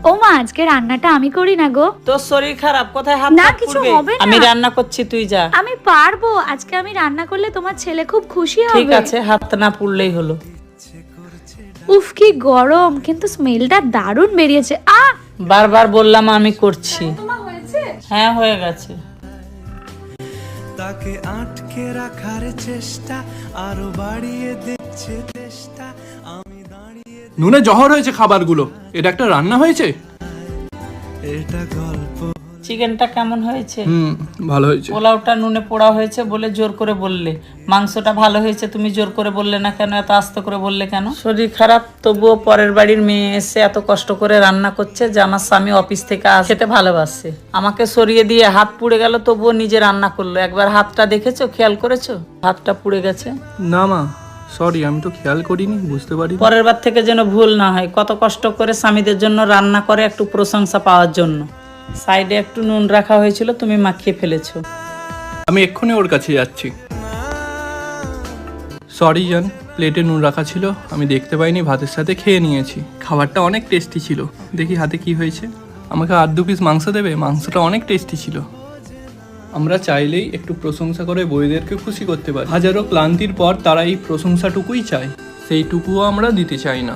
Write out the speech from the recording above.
ও মা, আজকে রান্নাটা আমি করি না গো। তোর শরীর খারাপ, কোথায় হাত না, হাত কিছু পুড়বে। হবে না। আমি রান্না করছি, তুই যা। আমি পারবো, আজকে আমি রান্না করলে তোমার ছেলে খুব খুশি হবে। ঠিক আছে, হাত না পুড়লেই হলো। উফ কি গরম, কিন্তু স্মেলটা দারুণ বেরিয়েছে। বারবার বললাম আমি করছি। তোমার হয়েছে? হ্যাঁ, হয়ে গেছে। তাকে আটকে রাখার চেষ্টা আরো বাড়িয়ে দিচ্ছে চেষ্টা। আমি দাঁড়িয়ে নুনে জহর হয়েছে খাবারগুলো, এটা একটা রান্না হয়েছে? এটা গল্প। চিকেনটা কেমন হয়েছে? ভালো হয়েছে। পোলাওটা নুনে পোড়া হয়েছে বলে জোর করে বললে। মাংসটা ভালো হয়েছে, তুমি জোর করে বললে না কেন? এত আস্তে করে বললে কেন? শরীর খারাপ তবুও পরের বাড়ির মেয়ে এসে এত কষ্ট করে রান্না করছে, যে আমার স্বামী অফিস থেকে খেতে ভালোবাসে। আমাকে সরিয়ে দিয়ে হাত পুড়ে গেল, তবুও নিজে রান্না করলো। একবার হাতটা দেখেছো, খেয়াল করেছো? হাতটা পুড়ে গেছে। না মা, সরি, আমি তো খেয়াল করিনি, বুঝতে পারি। পরের বার থেকে যেন ভুল না হয়। কত কষ্ট করে স্বামীদের জন্য রান্না করে একটু প্রশংসা পাওয়ার জন্য। সাইডে একটু নুন রাখা হয়েছিল, তুমি মাখিয়ে ফেলেছো। আমি এক্ষুনি ওর কাছে যাচ্ছি। সরি জান, প্লেটে নুন রাখা ছিল, আমি দেখতে পাইনি, ভাতের সাথে খেয়ে নিয়েছি। খাবারটা অনেক টেস্টি ছিল। দেখি হাতে কি হয়েছে। আমাকে আর 2 পিস মাংস দেবে? মাংসটা অনেক টেস্টি ছিল। আমরা চাইলেই একটু প্রশংসা করে বউদেরকে খুশি করতে পারি। হাজারো ক্লান্তির পর তারা এই প্রশংসাটুকুই চায়, সেইটুকুও আমরা দিতে চাই না।